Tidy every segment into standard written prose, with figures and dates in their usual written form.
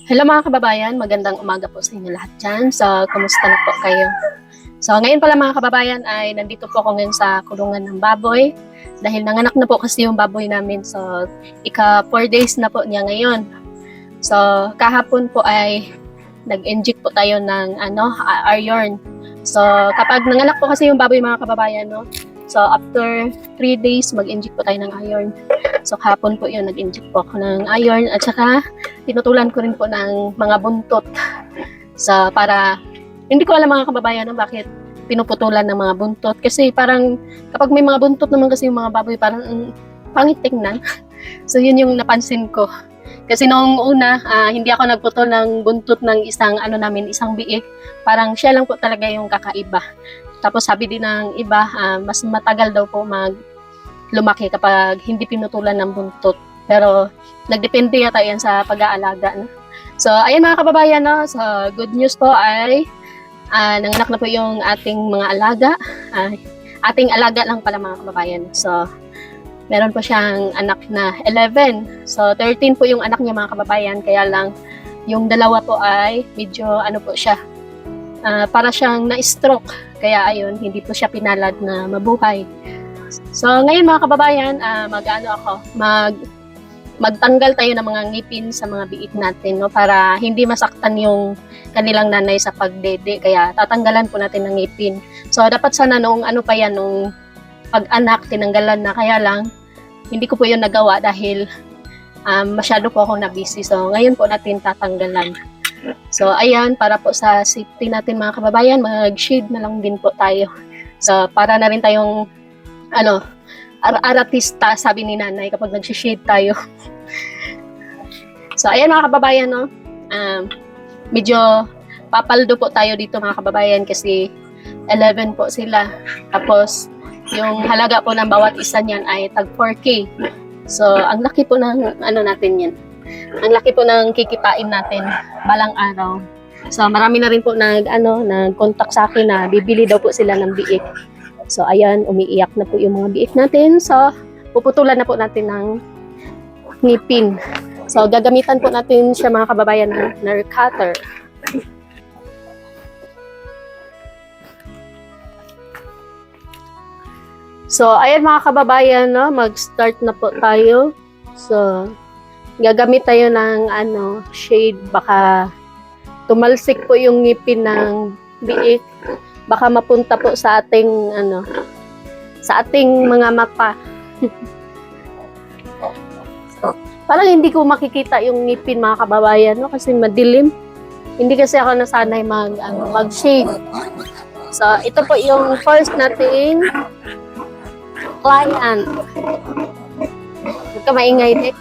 Hello mga kababayan, magandang umaga po sa inyo lahat dyan. So, kumusta na po kayo? So, ngayon pala mga kababayan ay nandito po ako ngayon sa kulungan ng baboy. Dahil nanganak na po kasi yung baboy namin. So, ika 4 days na po niya ngayon. So, kahapon po ay nag-inject po tayo ng iron. So, kapag nanganak po kasi yung baboy mga kababayan, no? So, after 3 days, mag-inject po tayo ng iron. So, kahapon po yun, nag-inject po ako ng iron. At saka, tinutulan ko rin po ng mga buntot. So, para, hindi ko alam mga kababayan, no, bakit pinuputulan ng mga buntot. Kasi parang, kapag may mga buntot naman kasi yung mga baboy, parang pangit tingnan. So, yun yung napansin ko. Kasi noong una, hindi ako nagputol ng buntot ng isang biik. Parang siya lang po talaga yung kakaiba. Tapos sabi din ng iba, mas matagal daw po lumaki kapag hindi pinutulan ng buntot. Pero nagdepende yata yan sa pag-aalaga. No? So, ayan mga kababayan, no? So, good news po ay nanganak na po yung ating mga alaga. Ating alaga lang pala mga kababayan. So, meron po siyang anak na 11. So, 13 po yung anak niya mga kababayan. Kaya lang, yung dalawa po ay medyo po siya. Para siyang na-stroke. Kaya ayun, hindi po siya pinalad na mabuhay. So, ngayon mga kababayan, magtanggal tayo ng mga ngipin sa mga biik natin, no, para hindi masaktan yung kanilang nanay sa pagdede. Kaya tatanggalan po natin ng ngipin. So, dapat sana nung nung pag-anak, tinanggalan na. Kaya lang, hindi ko po yun nagawa dahil masyado po akong na-busy. So, ngayon po natin tatanggalan. So, ayan, para po sa safety natin mga kababayan, mag-shade na lang din po tayo. So, para na rin tayong, aratista, sabi ni nanay, kapag nag-shade tayo. So, ayan mga kababayan, no? Medyo papaldo po tayo dito mga kababayan kasi 11 po sila. Tapos, yung halaga po ng bawat isa niyan ay tag 4K. So, ang laki po ng natin yan. Ang laki po ng kikitain natin balang araw. So, marami na rin po nag-contact sa akin na bibili daw po sila ng biik. So, ayan, umiiyak na po yung mga biik natin. So, puputulan na po natin ng ngipin. So, gagamitan po natin siya mga kababayan ng nail cutter. So, ayan mga kababayan, no? Mag-start na po tayo. So, gagamit tayo ng shade. Baka tumalsik po yung ngipin ng biik. Baka mapunta po sa ating sa ating mga mata. Parang hindi ko makikita yung ngipin mga kababayan, no? Kasi madilim. Hindi kasi ako nasanay mag-shade. So, ito po yung first nating client. Huwag ka maingay din.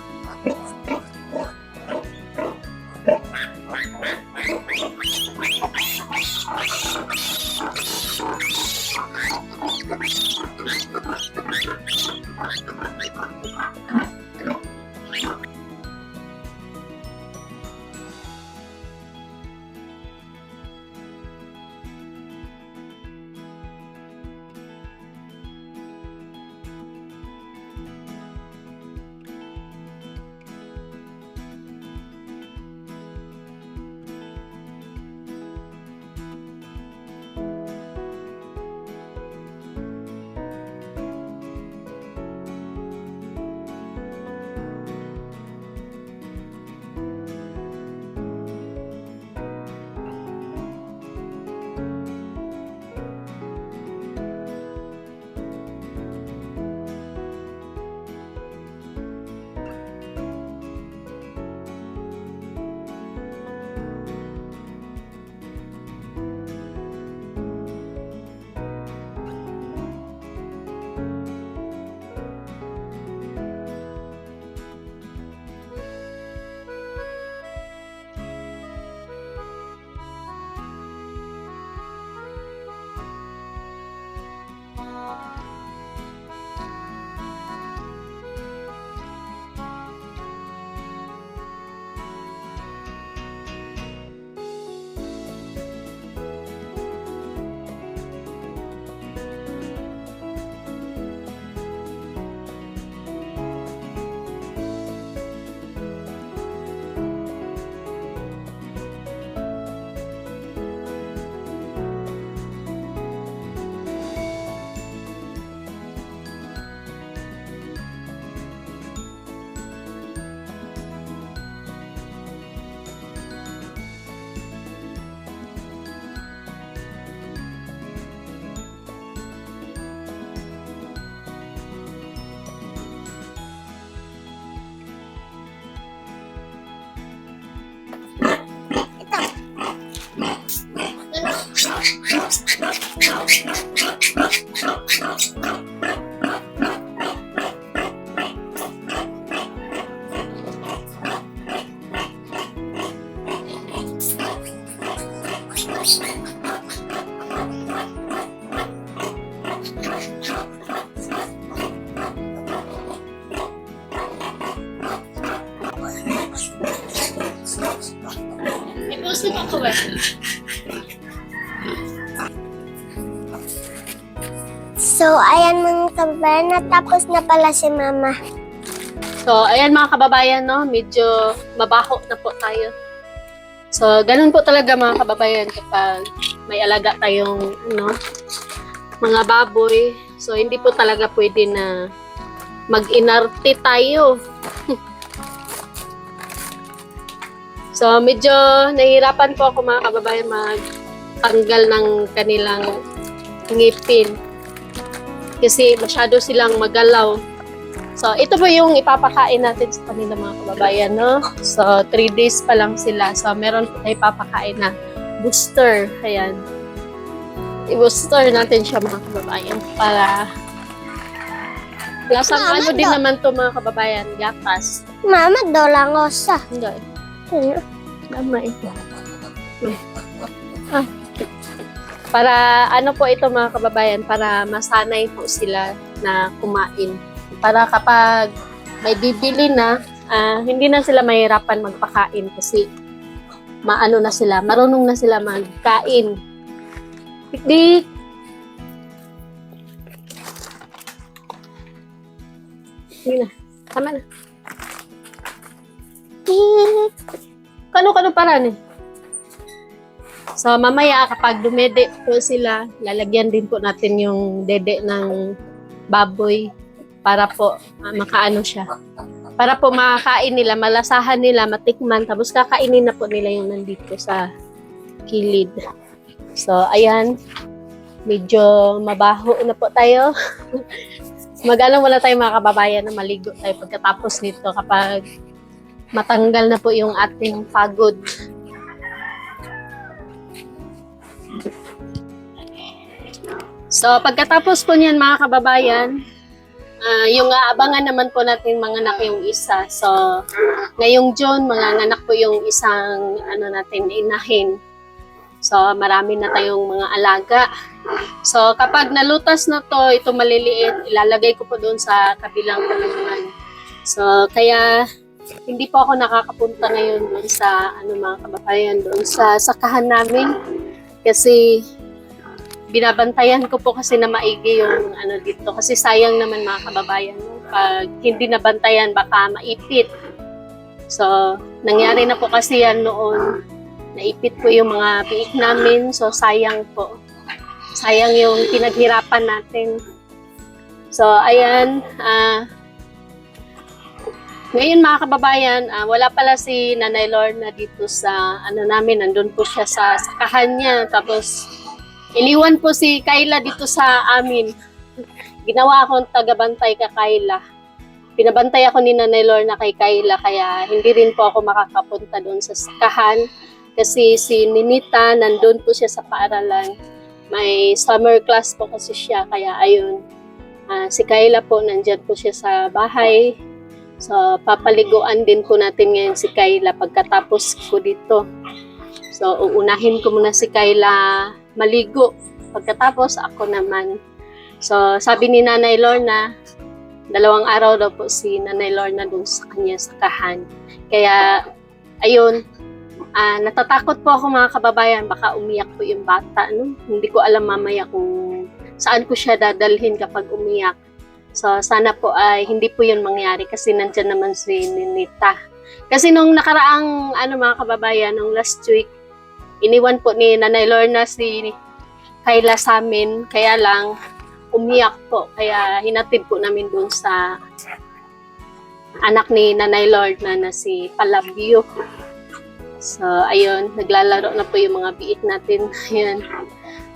Gusto mo ako ba? So, ayan mga kababayan, natapos na pala si Mama. So, ayan mga kababayan, no? Medyo mabaho na po tayo. So, ganun po talaga mga kababayan kapag may alaga tayong mga baboy. So, hindi po talaga pwede na mag-inarte tayo. So, medyo nahihirapan po ako mga kababayan magtanggal ng kanilang ngipin. Kasi masyado silang magalaw. So, ito po yung ipapakain natin sa kanila mga kababayan, no? So, 3 days pa lang sila. So, meron po tayo ipapakain na booster. Ayan. I-booster natin siya mga kababayan para lasang Mama, din naman to mga kababayan, gatas. Mama, dolangosa. Hindi. Ano? Tama ito. Para po ito mga kababayan, para masanay po sila na kumain. Para kapag may bibili na, hindi na sila mahirapan magpakain kasi na sila, marunong na sila magkain. Dik-dik! Sige na, tama na. Kano paraan eh. So, mamaya kapag dumede po sila, lalagyan din po natin yung dede ng baboy para po makaano siya. Para po makakain nila, malasahan nila, matikman, tapos kakainin na po nila yung nandito sa kilid. So, ayan. Medyo mabaho na po tayo. Mag-ano muna tayo mga kababayan na maligo tayo pagkatapos nito kapag matanggal na po yung ating pagod. So, pagkatapos po niyan mga kababayan, yung aabangan naman po natin mga anak yung isa. So, ngayong June, mga anak po yung isang natin, inahin. So, marami na tayong mga alaga. So, kapag nalutas na to, ito maliliit, ilalagay ko po doon sa kabilang kulungan. So, kaya hindi po ako nakakapunta ngayon doon sa mga kababayan, doon sa sakahan namin. Kasi binabantayan ko po kasi na maigi yung dito. Kasi sayang naman mga kababayan. Pag hindi nabantayan, baka maipit. So, nangyari na po kasi yan noon. Naipit po yung mga piik namin. So, sayang po. Sayang yung pinaghirapan natin. So, ayan. Ngayon mga kababayan, wala pala si Nanay Lorna dito sa namin. Nandun po siya sa sakahan niya. Tapos, iniwan po si Kayla dito sa amin. Ginawa akong tagabantay ka Kayla. Pinabantay ako ni Nanay Lorna kay Kayla, kaya hindi rin po ako makakapunta doon sa sakahan. Kasi si Ninita, nandun po siya sa paaralan. May summer class po kasi siya, kaya ayun. Si Kayla po, nandyan po siya sa bahay. So, papaliguan din po natin ngayon si Kayla pagkatapos ko dito. So, uunahin ko muna si Kayla maligo. Pagkatapos, ako naman. So, sabi ni Nanay Lorna, 2 araw daw po si Nanay Lorna dun sa kanya sakahan. Kaya, ayun, natatakot po ako mga kababayan, baka umiyak po yung bata. No? Hindi ko alam mamaya kung saan ko siya dadalhin kapag umiyak. So, sana po ay hindi po yun mangyari kasi nandyan naman si Ninita. Kasi nung nakaraang mga kababayan, nung last week, iniwan po ni Nanay Lorna si Kayla sa amin, kaya lang umiyak po. Kaya hinatid po namin doon sa anak ni Nanay Lorna na si Palabio. So, ayun, naglalaro na po yung mga biik natin. Ayan.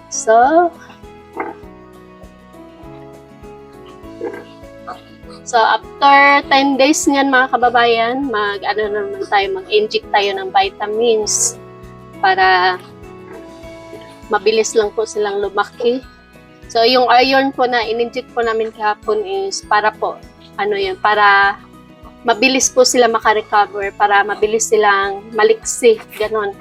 So, after 10 days niyan mga kababayan, mag-inject tayo ng vitamins para mabilis lang po silang lumaki. So, yung iron po na in-inject po namin kahapon is para po, para mabilis po sila makarecover, para mabilis silang maliksi, ganon.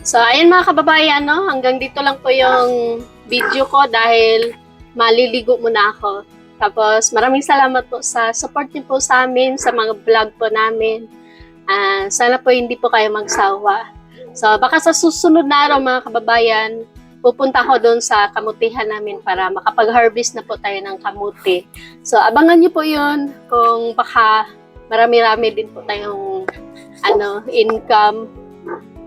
So, ayun mga kababayan, no? Hanggang dito lang po yung video ko dahil maliligo muna ako. Tapos, maraming salamat po sa support niyo po sa amin, sa mga vlog po namin. Sana po hindi po kayo magsawa. So, baka sa susunod na araw mga kababayan, pupunta ako doon sa kamutihan namin para makapag-harvest na po tayo ng kamuti. So, abangan niyo po yun kung baka marami-rami din po tayong income.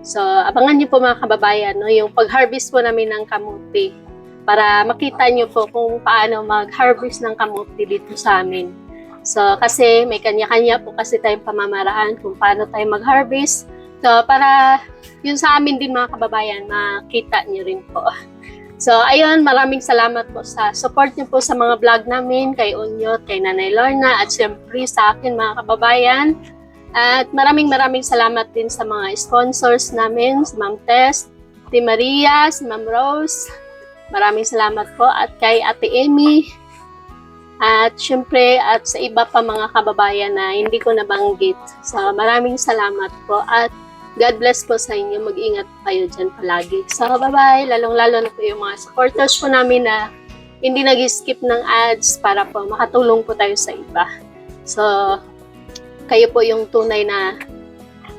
So, abangan niyo po mga kababayan, no, yung pag-harvest po namin ng kamuti para makita niyo po kung paano mag-harvest ng kamuti dito sa amin. So, kasi may kanya-kanya po kasi tayong pamamaraan kung paano tayo mag-harvest. So, para yun sa amin din mga kababayan, makita niyo rin po. So, ayun, maraming salamat po sa support niyo po sa mga vlog namin, kay Unyot, kay Nanay Lorna, at syempre sa akin mga kababayan. At maraming salamat din sa mga sponsors namin, si Ma'am Tess, si Maria, si Ma'am Rose. Maraming salamat po. At kay Ate Amy. At syempre, at sa iba pa mga kababayan na hindi ko nabanggit. So, maraming salamat po. At God bless po sa inyo. Mag-ingat kayo dyan palagi. So, bye-bye. Lalong-lalo na po yung mga supporters po namin na hindi nag-skip ng ads para po makatulong po tayo sa iba. So, kayo po yung tunay na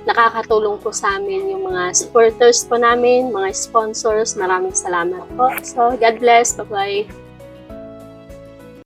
nakakatulong po sa amin. Yung mga supporters po namin, mga sponsors, maraming salamat po. So, God bless. Bye-bye.